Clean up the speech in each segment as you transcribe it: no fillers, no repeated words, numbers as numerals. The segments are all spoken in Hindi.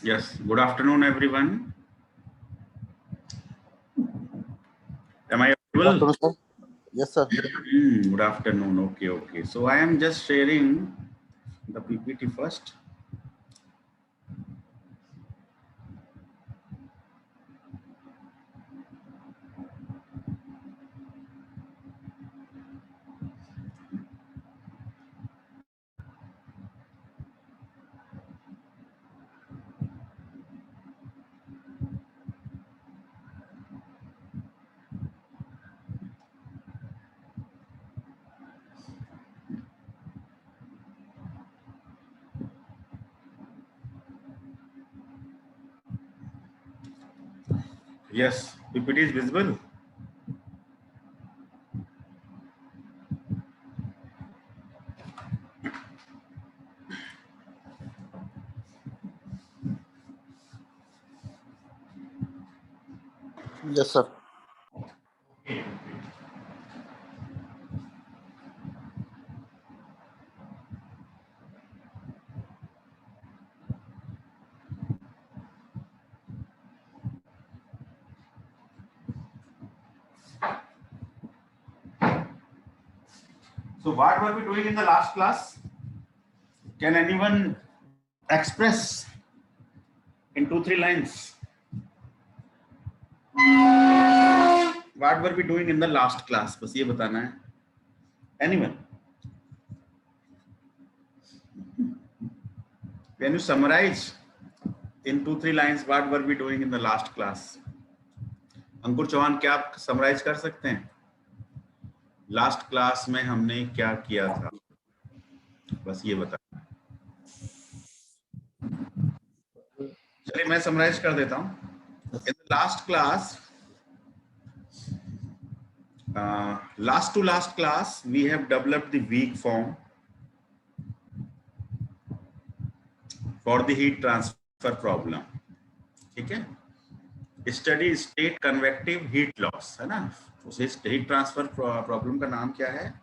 Yes, good afternoon, everyone. Am I Good audible? afternoon, sir. Yes, sir. Good afternoon. Okay. So I am just sharing the PPT first. Yes, PPT is visible. Yes, sir. So what were we doing in the last class? Can anyone express in 2-3 lines? What were we doing in the last class? बस ये बताना है. Anyone? Can you summarize in 2-3 lines what were we doing in the last class? अंकुर चौहान, क्या आप समराइज कर सकते हैं? लास्ट क्लास में हमने क्या किया था, बस ये बता. चलिए मैं समराइज कर देता हूं. In the last class, last to last class we have developed the weak form for the heat transfer problem. ठीक है, steady state convective heat loss है ना. उसे हीट ट्रांसफर प्रॉब्लम का नाम क्या है?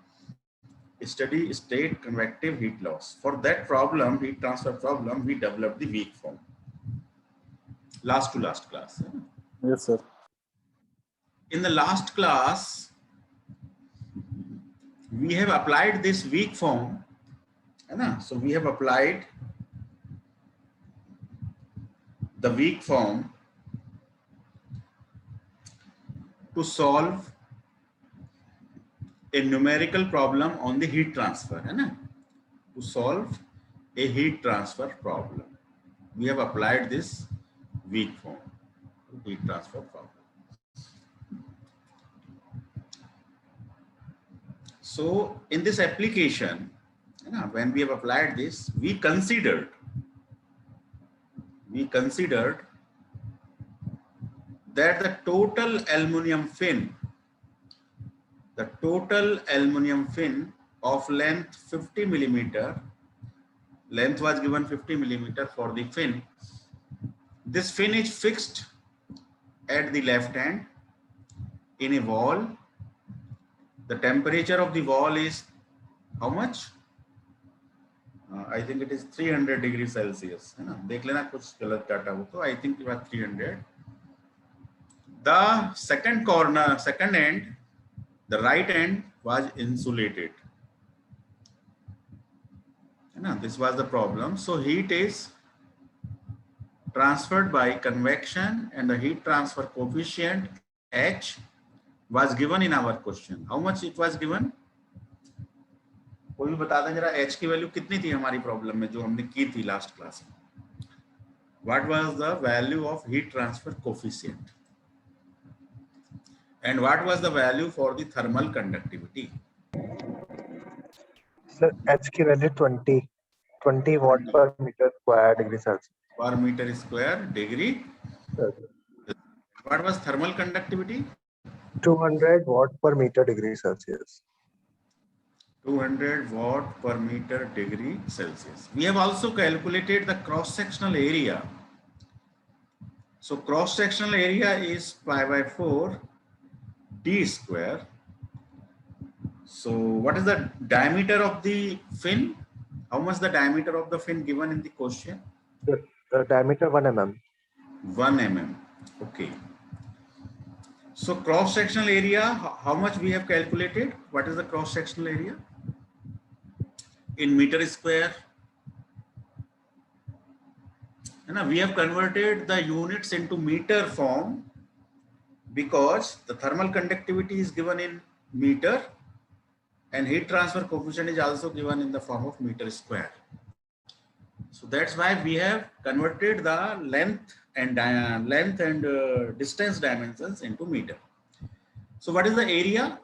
Steady state convective heat loss. For that problem, heat transfer problem, we develop the weak form. Last to last class है ना. Yes, sir. In the last class we have applied this weak form है ना. So we have applied the weak form to solve a numerical problem on the heat transfer है ना. To solve a heat transfer problem, we have applied this weak form to heat transfer problem. So in this application, when we have applied this, we considered that the total aluminum fin of length 50 millimeter, length was given 50 millimeter for the fin. This fin is fixed at the left hand in a wall. The temperature of the wall is how much? I think it is 300 degrees Celsius है ना. देख लेना कुछ गलत डाटा हो तो. I think it was 300. The second end, the right end was insulated. This was the problem. So heat is transferred by convection and the heat transfer coefficient H was given in our question. How much it was given? कोई भी बता दें जरा, H की वैल्यू कितनी थी हमारी प्रॉब्लम में जो हमने की थी लास्ट क्लास में? What was the value of heat transfer coefficient? And what was the value for the thermal conductivity? Sir, H की value 20 watt per meter square degree Celsius. Per meter square degree. What was thermal conductivity? 200 watt per meter degree Celsius. 200 watt per meter degree Celsius. We have also calculated the cross-sectional area. So cross-sectional area is pi by 4 d square. So what is the diameter of the fin? How much the diameter of the fin given in the question? diameter 1 mm. 1 mm. Okay. So cross sectional area, how much we have calculated? What is the cross sectional area in meter square? And we have converted the units into meter form because the thermal conductivity is given in meter and heat transfer coefficient is also given in the form of meter square. So that's why we have converted the length and distance dimensions into meter. So what is the area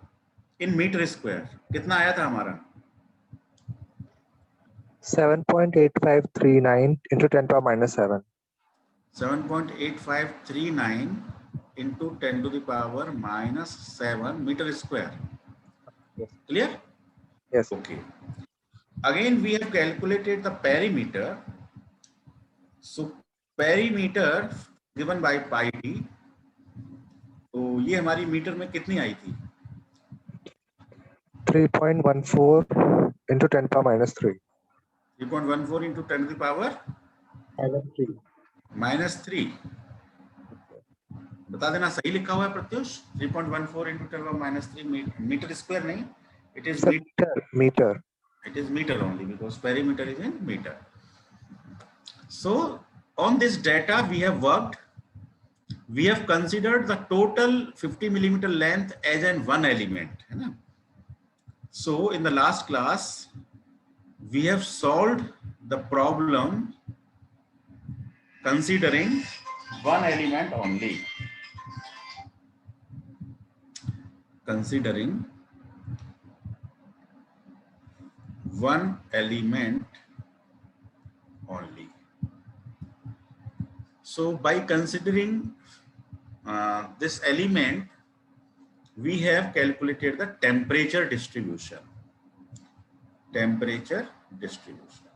in meter square? कितना आया था हमारा? 7.8539 into 10 power minus 7. 7.8539 into 10 to the power minus 7 meter square. Yes. Clear? Yes. Okay. Again, we have calculated the perimeter. So perimeter given by pi d. तो ये हमारी मीटर में कितनी आई थी? 3.14 into 10 power minus 3. 3.14 into 10 to the power minus 3. बता देना सही लिखा हुआ है Pratyush? 3.14 into 10 power minus 3 metre square नहीं, it is meter. It is meter only because perimeter is in meter. So on this data we have worked. We have considered the total 50 millimeter length as an one element. So in the last class, we have solved the problem considering one element only. Considering one element only. So by considering this element, we have calculated the temperature distribution. Temperature distribution.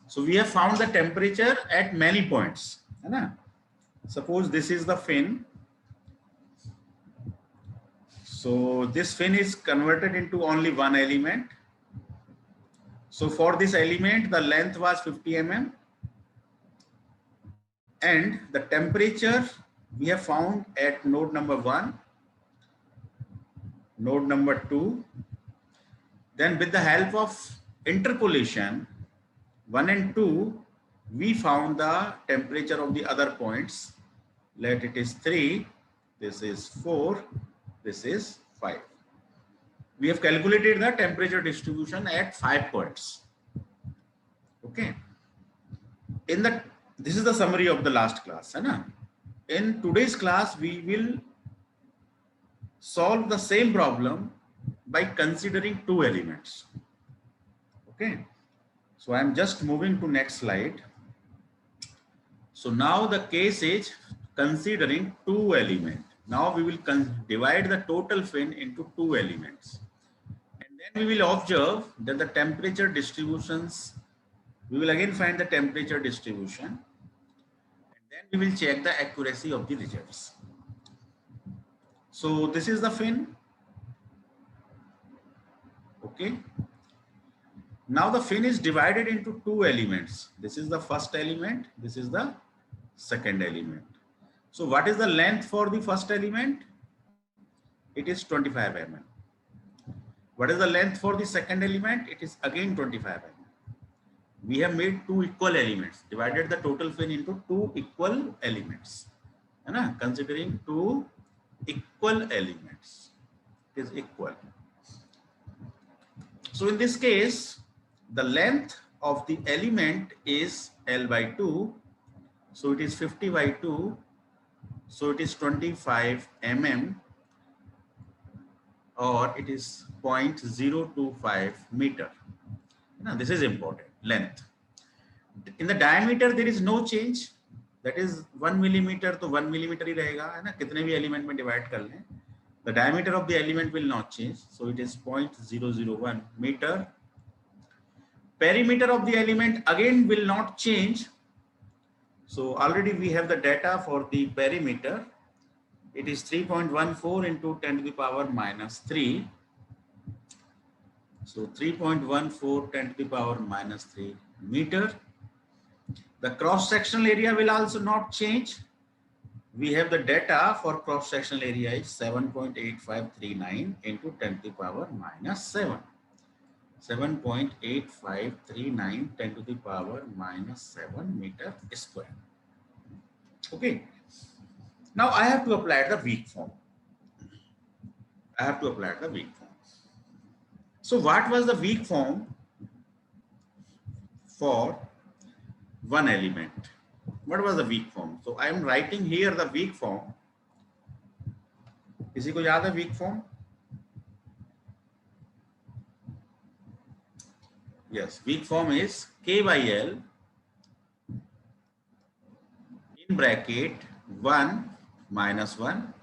So we have found the temperature at many points. Suppose this is the fin. So this fin is converted into only one element. So for this element, the length was 50 mm. And the temperature we have found at node number 1, node number 2. Then with the help of interpolation 1 and 2, we found the temperature of the other points. Let it is 3, this is 4, this is 5. We have calculated the temperature distribution at 5 points. Okay. This is the summary of the last class. In today's class, we will solve the same problem by considering two elements. Okay. So I am just moving to next slide. So now the case is considering two elements. Now we will divide the total fin into two elements. And then we will observe that the temperature distributions, we will again find the temperature distribution. And then we will check the accuracy of the results. So this is the fin. Okay. Now the fin is divided into two elements. This is the first element. This is the second element. So what is the length for the first element? It is 25 mm. What is the length for the second element? It is again 25 mm. We have made two equal elements, divided the total fin into two equal elements. Considering two equal elements, it is equal. So in this case, the length of the element is L by 2. So it is 50 by 2. So it is 25 mm, or it is 0.025 meter. Now this is important, length. In the diameter, there is no change. That is 1 millimeter to 1 millimeter ही रहेगा, है ना? कितने भी element में divide कर लें. The diameter of the element will not change. So it is 0.001 meter. Perimeter of the element again will not change. So already we have the data for the perimeter. It is 3.14 into 10 to the power minus 3. So 3.14 10 to the power minus 3 meter. The cross-sectional area will also not change. We have the data for cross-sectional area is 7.8539 into 10 to the power minus 7. 7.8539 10 to the power minus 7 meter square. Okay. Now I have to apply the weak form. So what was the weak form for one element? What was the weak form? So I am writing here the weak form. किसी को याद है weak form? Yes, weak form is K by L in bracket 1 minus 1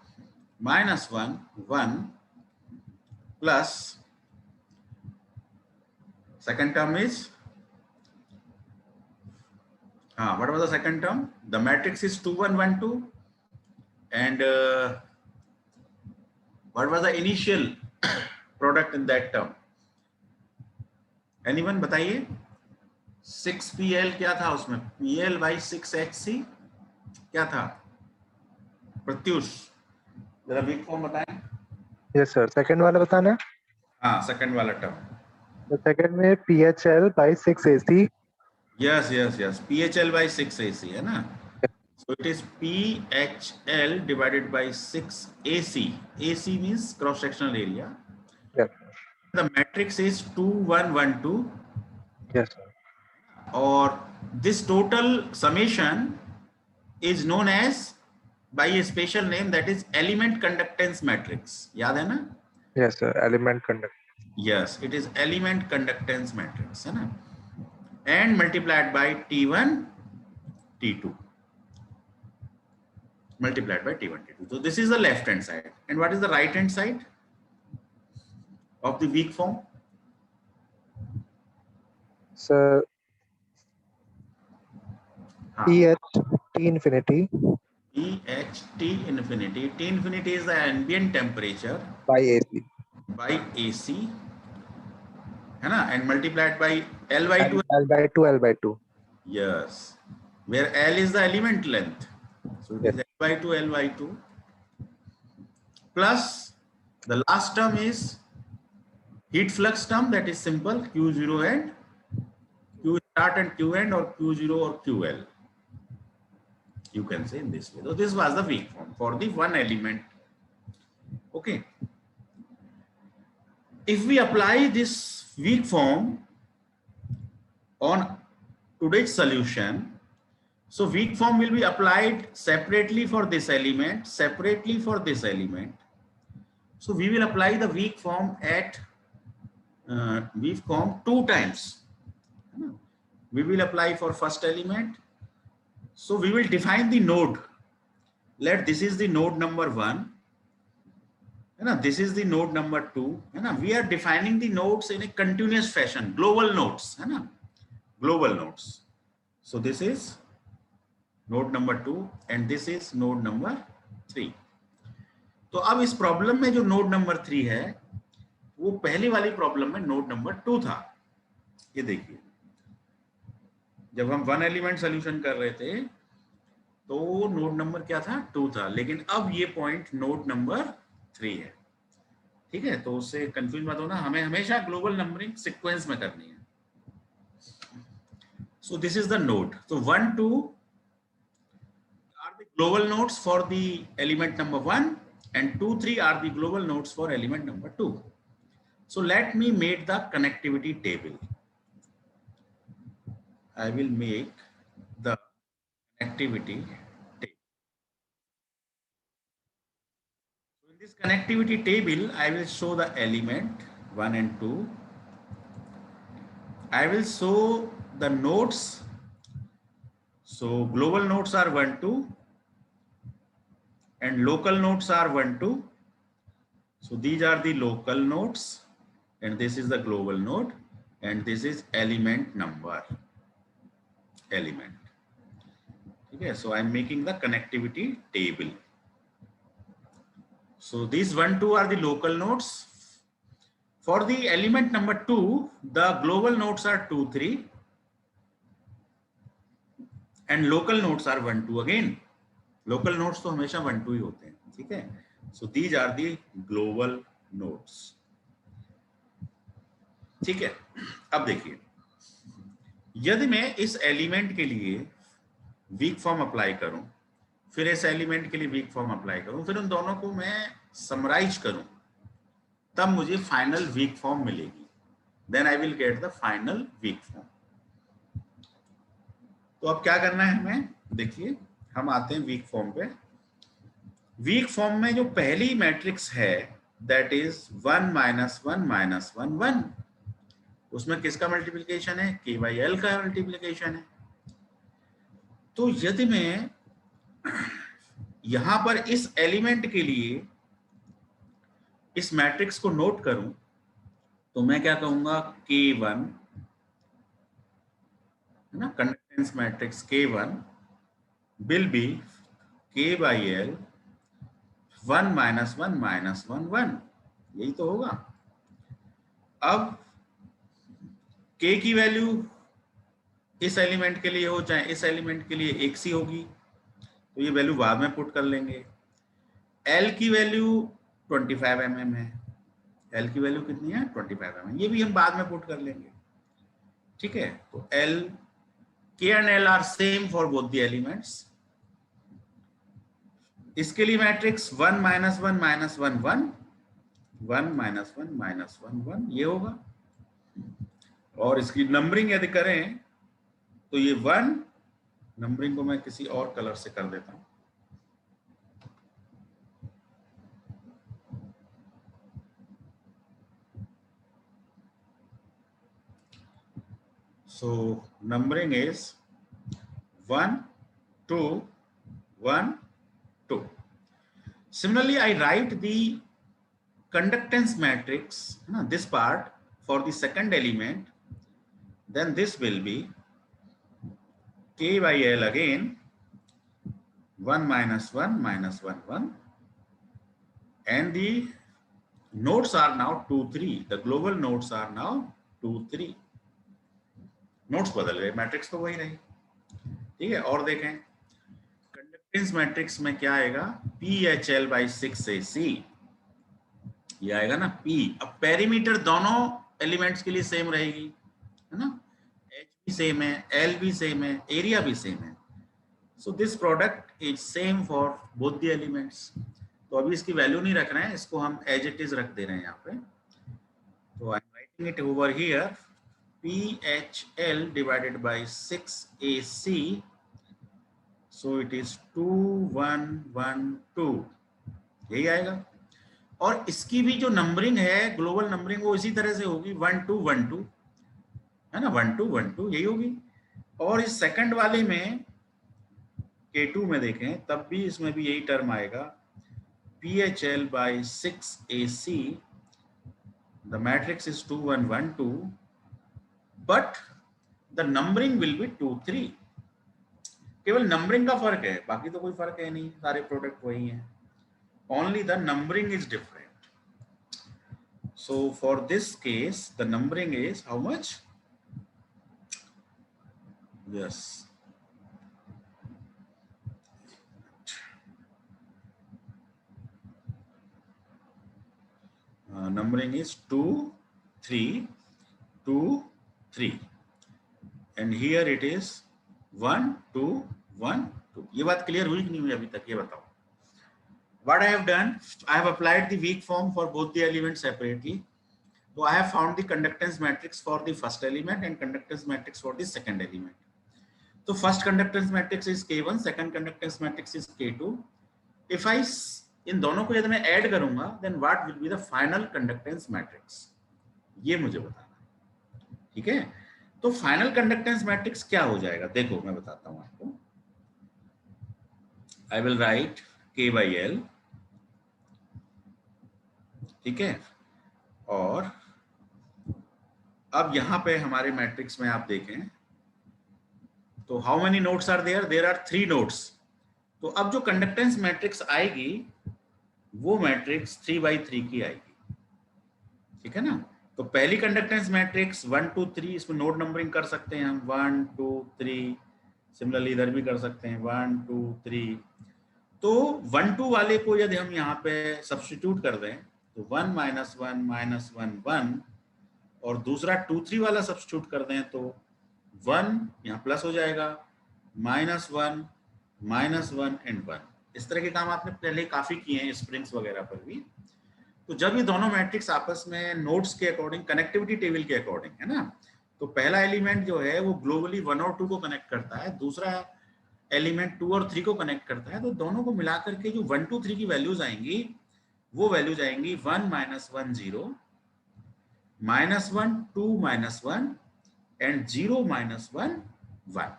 minus 1 1 plus second term is what was the second term? The matrix is 2 1 1 2 and what was the initial product in that term? Anyone बताइए 6PL क्या था उसमें? PL by 6HC क्या था? प्रत्युष जरा वीक फॉर्म बताएं. यस सर, सेकंड वाला बताना. हाँ, सेकंड वाला टर्म. तो सेकंड में PHL by 6AC. Yes yes yes, PHL by 6AC है ना. So it is PHL divided by 6AC. AC means cross sectional area. Yes. The matrix is 2 1 1 2. Yes sir. और this total summation is known as by a special name, that is element conductance matrix. याद है ना? Yes sir, element conductance. Yes, it is element conductance matrix है ना? And multiplied by T1 T2 multiplied by T1 T2. So this is the left hand side. And what is the right hand side of the weak form? Sir, PH T infinity T infinity. T infinity is the ambient temperature by AC. By AC, है ना? And multiplied by L by 2. L by 2, L by 2. Yes, where L is the element length. So it is L by 2, L by 2. Plus the last term is heat flux term, that is simple, Q0 and Q start and Q end, or Q0 or QL. You can say in this way. So this was the weak form for the one element. Okay. If we apply this weak form on today's solution, so weak form will be applied separately for this element, separately for this element. So we will apply the weak form at weak form 2 times. We will apply for first element. So we will define the node. Let this is the node number 1. This is the node number 2. We are defining the nodes in a continuous fashion, global nodes. Global nodes. So this is node number 2 and this is node number 3. तो अब इस प्रॉब्लम में जो नोड नंबर 3 है वो पहली वाली प्रॉब्लम में नोड नंबर 2 था. ये देखिए, जब हम वन एलिमेंट सॉल्यूशन कर रहे थे तो नोड नंबर क्या था? 2 था. लेकिन अब ये पॉइंट नोड नंबर 3 है. ठीक है, तो उससे कंफ्यूज मत होना, हमें हमेशा ग्लोबल नंबरिंग सीक्वेंस में करनी है. So this is the node. तो 1 2 are the global nodes for the element number 1 and 2 3 are the global nodes for element number 2. So let me make the connectivity table. I will make the connectivity table. So in this connectivity table, I will show the element 1 and 2. I will show the nodes. So global nodes are 1 2 and local nodes are 1 2. So these are the local nodes and this is the global node and this is element number element. Okay, so I'm making the connectivity table. So these 1 2 are the local nodes. For the element number 2, the global nodes are 2 3 and local nodes are 1 2 again. Local nodes तो हमेशा 1 2 ही होते हैं, ठीक है। So these are the global nodes, ठीक है। अब देखिए, यदि मैं इस एलिमेंट के लिए वीक फॉर्म अप्लाई करूं, फिर इस एलिमेंट के लिए वीक फॉर्म अप्लाई करूं, फिर उन दोनों को मैं समराइज करूं, तब मुझे फाइनल वीक फॉर्म मिलेगी। Then I will get the final weak form. तो अब क्या करना है हमें, देखिए हम आते हैं वीक फॉर्म पे। वीक फॉर्म में जो पहली मैट्रिक्स है दैट इज 1 -1 -1 1, उसमें किसका मल्टीप्लिकेशन है, k बाई एल का मल्टीप्लिकेशन है। तो यदि मैं यहां पर इस एलिमेंट के लिए इस मैट्रिक्स को नोट करूं, तो मैं क्या कहूंगा, K1 है ना, conductance matrix K1 will be k by L 1 -1 -1 1, यही तो होगा। अब k की वैल्यू इस एलिमेंट के लिए हो चाहे इस एलिमेंट के लिए एक सी होगी, तो ये वैल्यू बाद में पुट कर लेंगे। L की वैल्यू 25 mm है, L की वैल्यू कितनी है, 25 mm, ये भी हम बाद में पुट कर लेंगे, ठीक है। तो L, K and L are same for both the elements. इसके लिए मैट्रिक्स 1 -1 -1 1 1 -1 -1 1 ये होगा। और इसकी नंबरिंग यदि करें तो ये 1, नंबरिंग को मैं किसी और कलर से कर देता हूं, so numbering is 1 2 1 2. Similarly, I write the conductance matrix, this part for the second element, then this will be k by l again 1 -1 -1 1, and the nodes are now 2 3, the global nodes are now 2 3, notes बदल गए, मैट्रिक्स तो वही रही, ठीक है। और देखें कंडक्टेंस मैट्रिक्स में क्या आएगा, PHL by 6AC, ये आएगा ना P। अब पेरीमीटर दोनों एलिमेंट्स के लिए सेम रहेगी, है ना, H भी सेम है, L भी सेम है, एरिया भी सेम है। So this product is same for both the elements. तो अभी इसकी वैल्यू नहीं रख रहे हैं, इसको हम एज इट इज रख दे रहे हैं यहाँ पे। तो I am writing it over here, PHL divided by 6AC, so it is 2 1 1 2, यही आएगा। और इसकी भी जो नंबरिंग है, ग्लोबल नंबरिंग, वो इसी तरह से होगी 1 2 1 2, है ना, 1 2 1 2 यही होगी। और इस सेकंड वाले में K2 में देखें तब भी इसमें भी यही टर्म आएगा, PHL by 6AC, the matrix is 2 1 1 2, but the numbering will be 2 3। केवल नंबरिंग का फर्क है, बाकी तो कोई फर्क है नहीं, सारे प्रोडक्ट वही हैं, only the numbering is different। so for this case the numbering is how much, yes, numbering is 2 3 2 3, and here it is 1 2 1 2। ये बात क्लियर हुई कि नहीं हुई अभी तक, ये बताओ। What I have done, I have applied the weak form for both the elements separately. So I have found the conductance matrix for the first element and conductance matrix for the second element. So first conductance matrix is K1, second conductance matrix is K2. If I इन दोनों को यदि मैं ऐड करूंगा, then what will be the final conductance matrix, ये मुझे बताना, ठीक है। तो फाइनल कंडक्टेंस मैट्रिक्स क्या हो जाएगा, देखो मैं बताता हूं आपको। I will write k by l, ठीक है। और अब यहां पे हमारे मैट्रिक्स में आप देखें तो how many nodes are there, there are 3 nodes. तो अब जो कंडक्टेंस मैट्रिक्स आएगी वो मैट्रिक्स 3 by 3 की आएगी, ठीक है ना। तो पहली कंडक्टेंस मैट्रिक्स 1 2 3, इसमें नोड नंबरिंग कर सकते हैं हम 1 2 3 सिमिलरली इधर भी कर सकते हैं 1 2 3। तो 1 2 वाले को यदि हम यहाँ पे सब्स्टिट्यूट कर दें तो 1 -1 -1 1, और दूसरा 2 3 वाला सब्स्टिट्यूट कर दें तो 1 यहाँ प्लस हो जाएगा, -1 -1 एंड 1। इस तरह के काम आपने पहले काफी किए हैं स्प्रिंग्स वगैरह पर भी। तो जब ये दोनों मैट्रिक्स आपस में नोड्स के अकॉर्डिंग, कनेक्टिविटी टेबल के अकॉर्डिंग, है ना, तो पहला एलिमेंट जो है वो ग्लोबली 1 और 2 को कनेक्ट करता है, दूसरा एलिमेंट 2 और 3 को कनेक्ट करता है, तो दोनों को मिलाकर के जो 1 2 3 की वैल्यूज आएंगी वो वैल्यूज आएंगी 1 -1 0 -1 2 -1 एंड 0 -1 1।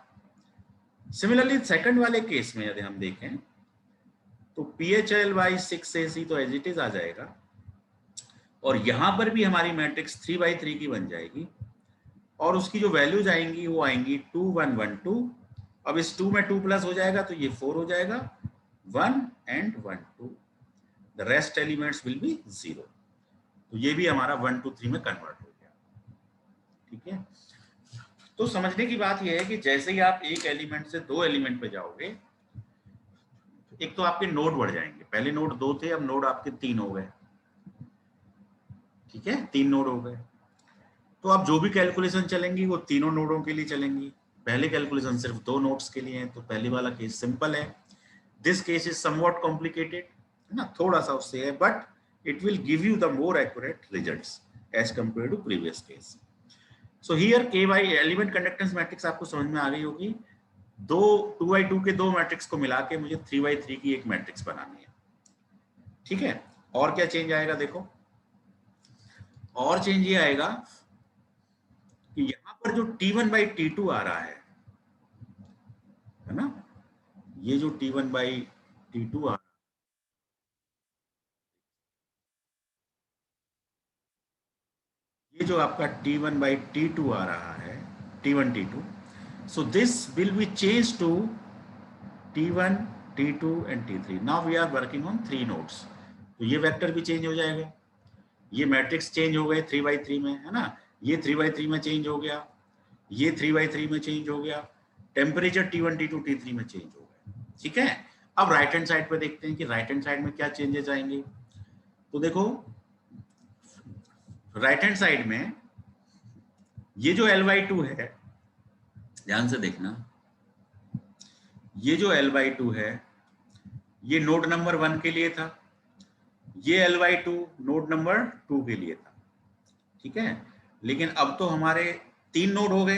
सिमिलरली सेकंड वाले केस में यदि हम देखें तो PHL/6AC तो एज इट इज आ जाएगा, और यहां पर भी हमारी मैट्रिक्स 3/3 की बन जाएगी, और उसकी जो वैल्यूज आएंगी वो आएंगी 2 1 1 2। अब इस 2 में 2 प्लस हो जाएगा तो ये 4 हो जाएगा, 1 and 1 2, the rest elements will be 0। तो ये भी हमारा 1 2 3 में कन्वर्ट हो गया। ठीक है, तो समझने की बात यह है कि जैसे ही आप एक एलिमेंट से दो एलिमेंट पे जाओगे, एक तो आपके नोड बढ़ जाएंगे, पहले नोड 2 थे, अब नोड आपके 3 हो गए। ठीक है, 3 नोड हो गए, तो आप जो भी कैलकुलेशन चलेंगी वो तीनों नोडों के लिए चलेंगी। पहले कैलकुलेशन सिर्फ 2 नोड्स के लिए है, तो पहले वाला केस सिंपल है। This case is somewhat complicated, है ना, थोड़ा सा उससे है, but it will give you the more accurate results as compare to previous case. So here K by element conductance matrix आपको समझ में आ गई होगी। 2x2 के दो मैट्रिक्स को मिला के मुझे 3x3 की एक मैट्रिक्स बनानी है। ठीक है, और क्या चेंज आएगा देखो, और चेंज ये आएगा कि यहां पर जो T1/T2 आ रहा है ना, ये जो T1/T2 आ रहा है, ये जो आपका T1/T2 आ रहा है, T1 T2, so this will be changed to T1 T2 and T3। now we are working on 3 nodes, तो ये वेक्टर भी चेंज हो जाएगा, ये मैट्रिक्स चेंज हो गए 3/3 में, है ना, ये 3/3 में चेंज हो गया, ये 3/3 में चेंज हो गया, टेम्परेचर T1 T2 T3 में चेंज हो गया। ठीक है, अब राइट हैंड साइड पे देखते हैं कि राइट हैंड साइड में क्या चेंजेस आएंगे। तो देखो राइट हैंड साइड में ये जो L/2 है, ध्यान से देखना, ये जो L/2 है ये नोड नंबर 1 के लिए था, ये L/2 नोड नंबर 2 के लिए था। ठीक है, लेकिन अब तो हमारे 3 नोड हो गए,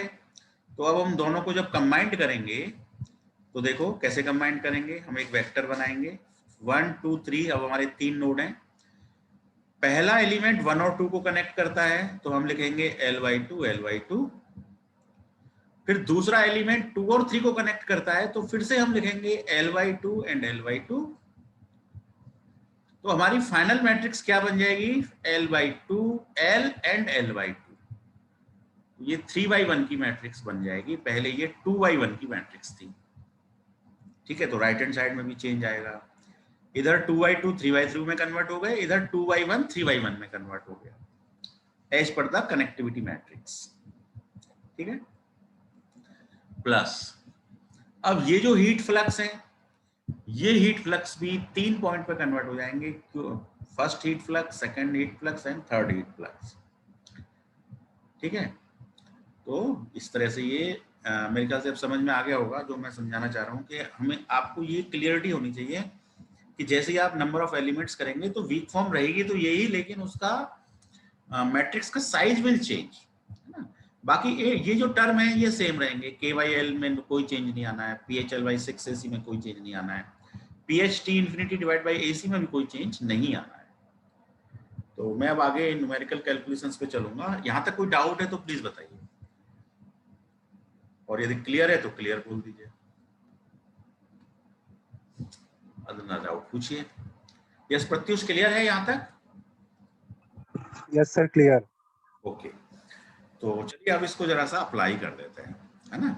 तो अब हम दोनों को जब कंबाइंड करेंगे तो देखो कैसे कंबाइंड करेंगे, हम एक वेक्टर बनाएंगे 1 2 3। अब हमारे 3 नोड हैं, पहला एलिमेंट 1 और 2 को कनेक्ट करता है तो हम लिखेंगे L/2 L/2, फिर दूसरा एलिमेंट 2 और 3 को कनेक्ट करता है तो फिर से हम लिखेंगे L/2 एंड L/2। तो हमारी फाइनल मैट्रिक्स क्या बन जाएगी, L/2 L एंड L/2। ये 3/1 की मैट्रिक्स बन जाएगी, पहले ये 2/1 की मैट्रिक्स थी। ठीक है, तो राइट हैंड साइड में भी चेंज आएगा, इधर 2/2 3/3 में कन्वर्ट हो गए, इधर 2/1 3/1 में कन्वर्ट हो गया as per the connectivity matrix. ठीक है, प्लस अब ये जो हीट फ्लक्स है, ये हीट फ्लक्स भी 3 पॉइंट पे कन्वर्ट हो जाएंगे, first heat flux, second heat flux and third heat flux. ठीक है, तो इस तरह से ये मेरे ख्याल से अब समझ में आ गया होगा जो मैं समझाना चाह रहा हूँ, कि हमें आपको ये क्लियरिटी होनी चाहिए कि जैसे ही आप नंबर ऑफ एलिमेंट्स करेंगे तो वीक फॉर्म रहेगी तो यही, लेकिन उसका मैट्रिक्स का साइज विल चेंज, है ना। बाकी ये जो टर्म है ये सेम रहेंगे, KYL में कोई चेंज नहीं आना है, PHL/6AC में कोई चेंज नहीं आना है, PHT∞/AC में भी कोई चेंज नहीं आना है। तो मैं अब आगे न्यूमेरिकल कैलकुलेशंस पे चलूंगा, यहाँ तक कोई डाउट है तो प्लीज बताइए, और यदि क्लियर है तो क्लियर बोल दीजिए, अदर डाउट पूछिए। यस प्रत्युष, क्लियर है यहाँ तक? Yes sir, clear. ओके, तो चलिए अब इसको जरा सा अप्लाई कर देते हैं, है ना।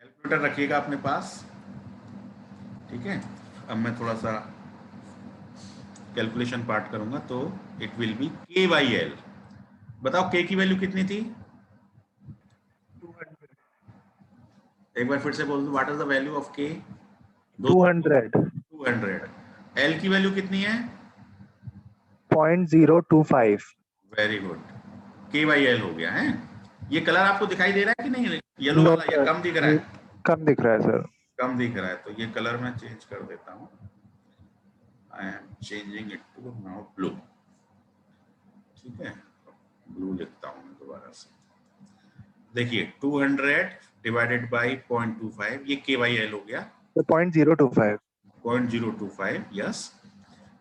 कैलकुलेटर रखिएगा अपने पास। ठीक है, अब मैं थोड़ा सा कैलकुलेशन पार्ट करूंगा तो इट विल बी k/l। बताओ k की वैल्यू कितनी थी? 200 एक बार फिर से बोल दो, what is the value of k? 200 200। l की वैल्यू कितनी है? 0.025। वेरी गुड, k/l हो गया है। ये कलर आपको दिखाई दे रहा है कि नहीं, येलो नो वाला, या कम दिख रहा है? कम दिख रहा है सर। कम दिख रहा है, तो ये कलर मैं चेंज कर देता हूँ। I am changing it to now blue. ठीक है, ब्लू लिखता हूँ मैं दोबारा से। देखिए 200 डिवाइडेड बाई 0.25, ये k/l हो गया। तो 0.025। 0.025, यस।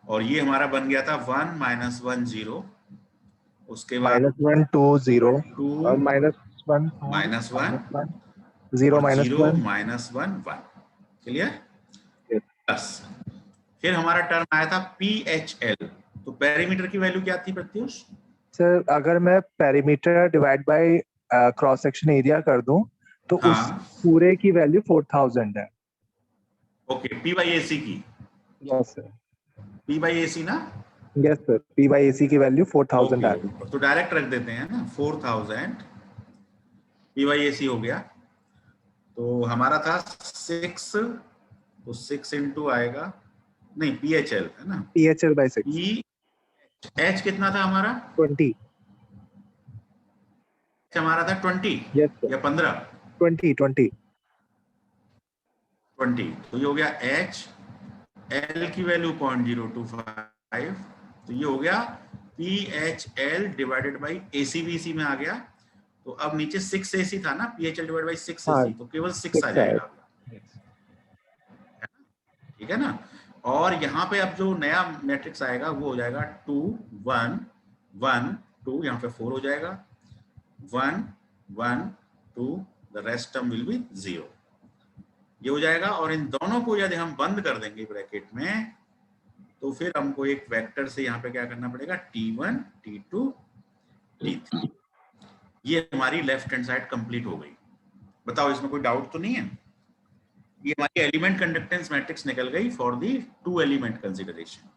और ये हमारा बन गया था 1 - 1 0, उसके बाद -1 2 0 2 और -1 2 -1 -1 0 और 0 -1। -1 1। क्लियर? प्लस फिर हमारा टर्म आया था PHL। तो पेरीमीटर की वैल्यू क्या थी प्रत्युष? सर अगर मैं perimeter divide by cross section area कर दूं तो उस हाँ, पूरे की वैल्यू 4000 है। ओके, P/AC की, यस सर। P/AC ना? यस सर, P/AC की वैल्यू 4000 ओके, आ रही है। तो डायरेक्ट रख देते हैं ना, 4000 P/AC हो गया। तो हमारा था 6, तो 6 इंटू आएगा, नहीं PHL है ना, PHL/6 PH कितना था हमारा? 20। हमारा था 20 यस सर, या 15? 20। 20। तो ये हो गया H, L की वैल्यू 0.025, तो ये हो गया PHL डिवाइडेड बाई ACBC में आ गया। तो अब नीचे 6AC था ना, PHL डिवाइडेड बाई 6AC, तो केवल 6 आ 6 जाएगा। आएगा। ठीक है ना? और यहाँ पे अब जो नया मैट्रिक्स आएगा वो हो जाएगा 2 1 1 2, यहाँ पे 4 हो जाएगा, 1 1 2, the rest term will be 0। ये हो जाएगा। और इन दोनों को यदि हम बंद कर देंगे ब्रैकेट में, तो फिर हमको एक वेक्टर से यहाँ पे क्या करना पड़ेगा, T1 T2 T3। ये हमारी लेफ्ट हैंड साइड कंप्लीट हो गई। बताओ इसमें कोई डाउट तो नहीं है? ये हमारी एलिमेंट कंडक्टेंस मैट्रिक्स निकल गई for the 2 element consideration.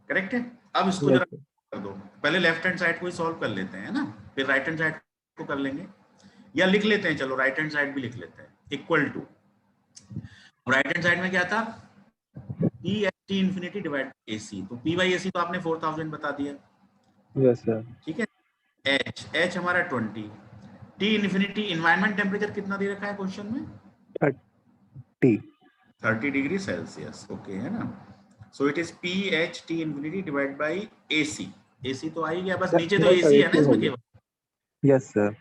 Correct है? अब इसको यस जरा सर। कर दो, पहले लेफ्ट हैंड साइड को ही सॉल्व कर लेते हैं ना, फिर राइट हैंड साइड को कर लेंगे, या लिख लेते हैं, चलो राइट हैंड साइड भी लिख लेते हैं। Equal to, right hand side में क्या था, P/T इंफिनिटी डिवाइड AC। तो P/AC तो आपने 4000 बता दिया। Yes sir. ठीक है। H हमारा 20, T इंफिनिटी, इन्वायरमेंट टेम्परेचर कितना दे रखा है क्वेश्चन में? 30। 30 डिग्री सेल्सियस, ओके है ना। So it is PHT infinity divide by AC। AC तो आ ही गया, बस नीचे तो यस सर, AC है ना AC हो इसमें, केवल गया। Yes sir.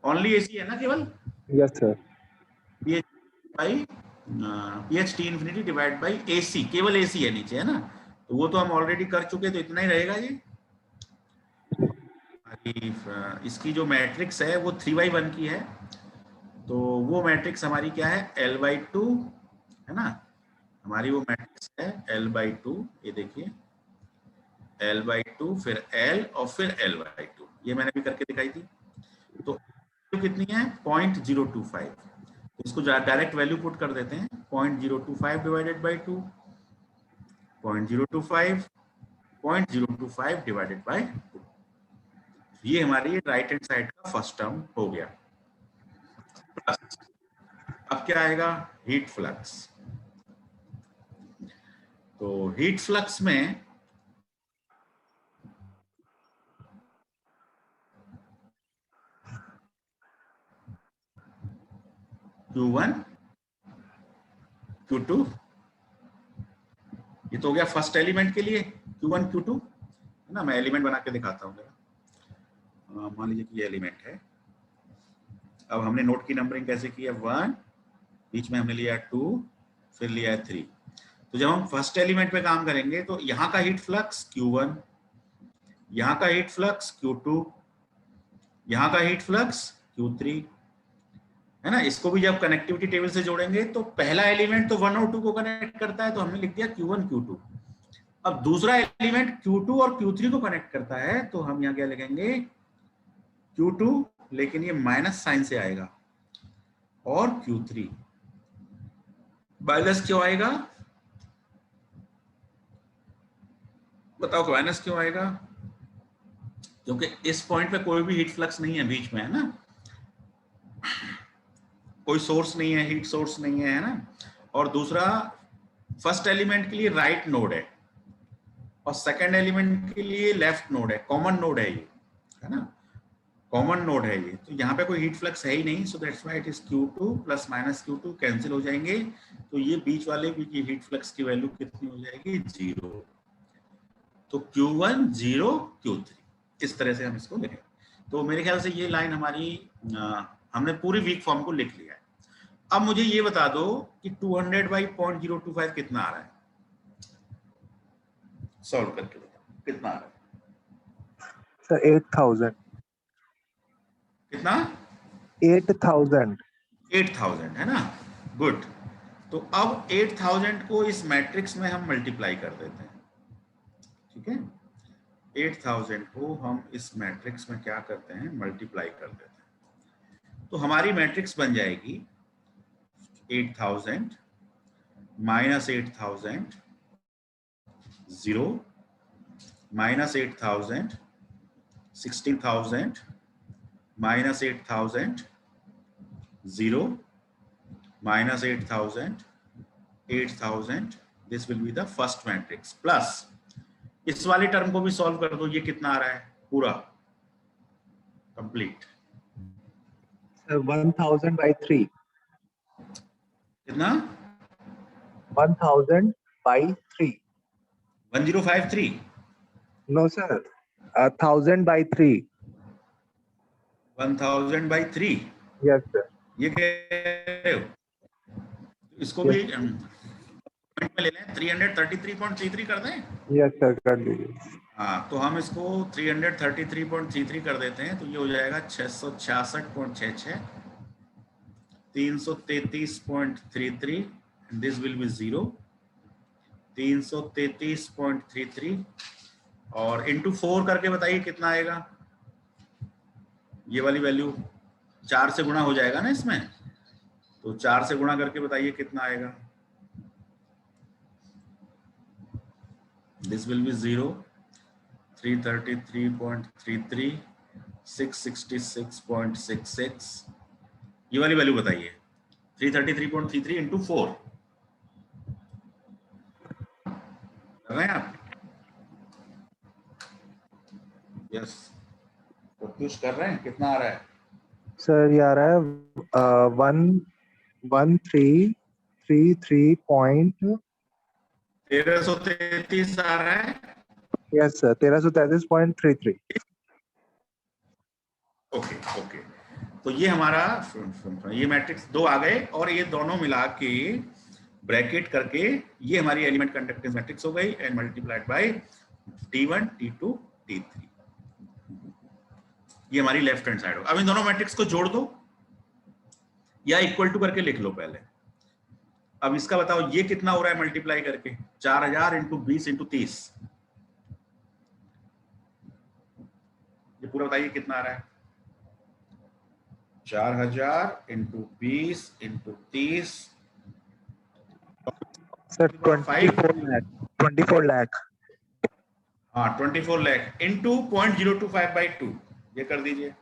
ओनली AC है ना केवल। Yes sir. PHT infinity divide by AC, केवल AC है नीचे, है ना। तो वो तो हम ऑलरेडी कर चुके, तो इतना ही रहेगा। ये इसकी जो मैट्रिक्स है वो 3/1 की है। तो वो मैट्रिक्स हमारी क्या है, L/2 है ना। हमारी वो मैट्रिक्स है L/2, ये देखिए L/2, फिर L और फिर L/2, ये मैंने भी करके दिखाई थी। तो कितनी है, 0.025। तो इसको डायरेक्ट वैल्यू पुट कर देते हैं, 0.025 डिवाइडेड बाई 2, 0.025 0.025 डिवाइडेड बाई 2। ये हमारी राइट हैंड साइड का फर्स्ट टर्म हो गया। प्लस अब क्या आएगा, हीट फ्लक्स। तो हीट फ्लक्स में Q1 Q2, ये तो हो गया फर्स्ट एलिमेंट के लिए, Q1 Q2 है ना। मैं एलिमेंट बना के दिखाता हूँ जरा। मान लीजिए कि ये एलिमेंट है। अब हमने नोट की नंबरिंग कैसे की है, 1, बीच में हमने लिया 2, फिर लिया 3। तो जब हम फर्स्ट एलिमेंट पे काम करेंगे तो यहाँ का हीट फ्लक्स Q1, यहाँ का हीट फ्लक्स Q2, यहाँ का हीट फ्लक्स Q3, है ना। इसको भी जब कनेक्टिविटी टेबल से जोड़ेंगे तो पहला एलिमेंट तो 1 और 2 को कनेक्ट करता है, तो हमने लिख दिया Q1 Q2। अब दूसरा एलिमेंट Q2 और Q3 को कनेक्ट करता है, तो हम यहाँ क्या लिखेंगे, Q2, लेकिन ये माइनस साइन से आएगा, और Q3 माइनस क्यों आएगा, बताओ माइनस क्यों आएगा? क्योंकि इस पॉइंट पे कोई भी हीट फ्लक्स नहीं है बीच में, है ना, कोई सोर्स नहीं है, हीट सोर्स नहीं है ना। और दूसरा, फर्स्ट एलिमेंट के लिए राइट नोड है और सेकंड एलिमेंट के लिए लेफ्ट नोड है, कॉमन नोड है ये, है ना, कॉमन नोड है ये। तो यहाँ पे कोई हीट फ्लक्स है ही नहीं, so that's why it is Q2 plus minus Q2 cancel हो जाएंगे। तो ये बीच वाले की हीट फ्लक्स की वैल्यू कितनी हो जाएगी? 0। तो Q1 0 Q3, इस तरह से हम इसको लिखेंगे। तो मेरे ख्याल से ये लाइन हमारी हमने पूरी वीक फॉर्म को लिख लिया है। अब मुझे ये बता दो कि 200 बाई 0.025 कितना आ रहा है, सॉल्व करके बताओ कितना आ रहा है। सर 8000। कितना? 8000। 8000, है ना, गुड। तो अब 8000 को इस मैट्रिक्स में हम मल्टीप्लाई कर देते हैं, ठीक है। 8000 को हम इस मैट्रिक्स में क्या करते हैं? मल्टीप्लाई कर देते हैं। तो हमारी मैट्रिक्स बन जाएगी 8000 minus 8000 0 minus 8000 16000 minus 8000 0 minus 8000 8000, this will be the first matrix plus इस वाली टर्म को भी सॉल्व कर दो, ये कितना आ रहा है पूरा कंप्लीट? Sir 1000 by 3। कितना? 1000 by 3। 1053? No sir, 1000 by 3। 1000 by 3? Yes sir. ये कह रहे हो? इसको भी पॉइंट में ले लें, 333.33 कर दें। यस सर, कर लीजिए। हाँ, तो हम इसको 333.33 कर देते हैं, तो ये हो जाएगा 666.66, 333.33, दिस विल बी 0, 333.33 और इंटू 4 करके बताइए कितना आएगा। ये वाली वैल्यू 4 से गुणा हो जाएगा ना इसमें, तो 4 से गुणा करके बताइए कितना आएगा। दिस विल बी 0, 333.33, 666.66, ये वाली वैल्यू बताइए। 333.33 इंटू 4 कर रहे हैं आप? यस, कुछ कर रहे हैं? कितना आ रहा है सर? ये आ रहा है 1333 पॉइंट। 1333 आ रहा है। Yes sir, 1333.33। ओके ओके, तो ये हमारा ये मैट्रिक्स दो आ गए और ये दोनों मिला के ब्रैकेट करके ये हमारी एलिमेंट कंडक्टेंस मैट्रिक्स हो गई and multiplied by T1 T2 T3। ये हमारी लेफ्ट हैंड साइड हो। अब इन दोनों मैट्रिक्स को जोड़ दो या इक्वल टू करके लिख लो पहले। अब इसका बताओ ये कितना हो रहा है मल्टीप्लाई करके? 4000 इंटू 20 इंटू 30, ये पूरा बताइए कितना आ रहा है? 4000 into 20 into 30, sir 24 lakh. 24 lakh. हाँ 24 लाख इंटू 0.025/2, ये कर दीजिए,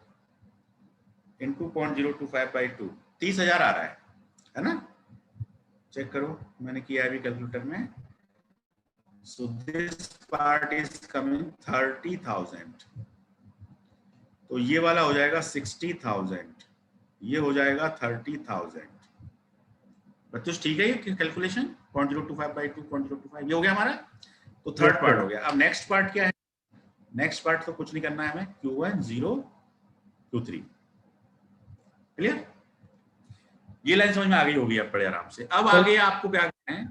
इंटू 0.025/2, 30,000 आ रहा है ना? चेक करो, मैंने किया है अभी कैलकुलेटर में। So this part is coming 30,000, तो ये वाला हो जाएगा 60,000, ये हो जाएगा 30,000। बच्चों ठीक है ये कैलकुलेशन? 0.025/2 0.025 ये हो गया हमारा। तो थर्ड पार्ट हो गया। अब नेक्स्ट पार्ट क्या है? नेक्स्ट पार्ट तो कुछ नहीं करना है हमें, Q1 0 Q3, क्लियर? ये लाइन समझ में आ गई होगी अब बड़े आराम से। अब आगे आपको क्या करना है,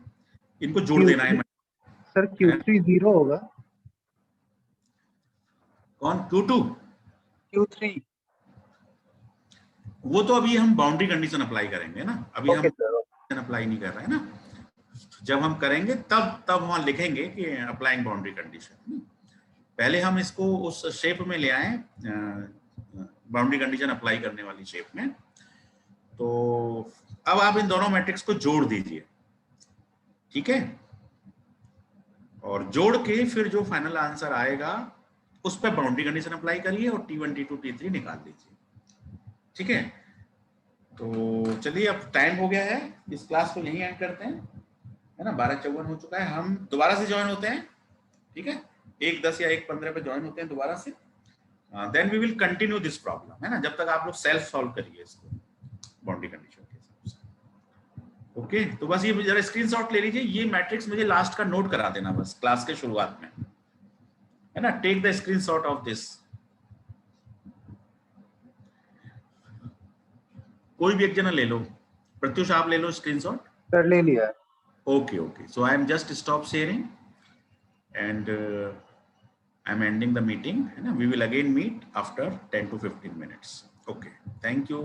इनको जोड़ देना है। सर Q3 0 होगा। कौन? Q2? Q3। वो तो अभी हम बाउंड्री कंडीशन अप्लाई करेंगे ना, अभी ओके हम सर। अप्लाई नहीं कर रहे हैं ना। जब हम करेंगे तब वहां लिखेंगे कि अप्लाइंग बाउंड्री कंडीशन। पहले हम इसको उस शेप में ले आए, बाउंड्री कंडीशन अप्लाई करने वाली शेप में। तो अब आप इन दोनों मैट्रिक्स को जोड़ दीजिए, ठीक है? और जोड़ के फिर जो फाइनल आंसर आएगा उस पर बाउंड्री कंडीशन अप्लाई करिए और T1 T2 T3 निकाल दीजिए। ठीक है, तो चलिए अब टाइम हो गया है, इस क्लास को यहीं एंड करते हैं, है ना। 12:54 हो चुका है, हम दोबारा से ज्वाइन होते हैं। ठीक है, 1:10 या 1:15 पे ज्वाइन होते हैं दोबारा से। Then we will continue this problem, है ना, जब तक आप लोग सेल्फ सॉल्व करिए इसको बाउंड्री कंडीशन के हिसाब से। ओके, तो बस ये जरा स्क्रीनशॉट ले लीजिए, ये मैट्रिक्स मुझे लास्ट का नोट करा देना बस क्लास के शुरुआत में, है ना। Take the screenshot of this. कोई भी एक जना ले लो, प्रत्युष आप ले लो स्क्रीनशॉट। सर ले लिया। Okay, okay. So I am just stop sharing and I am ending the meeting. We will again meet after 10 to 15 minutes. Okay. Thank you.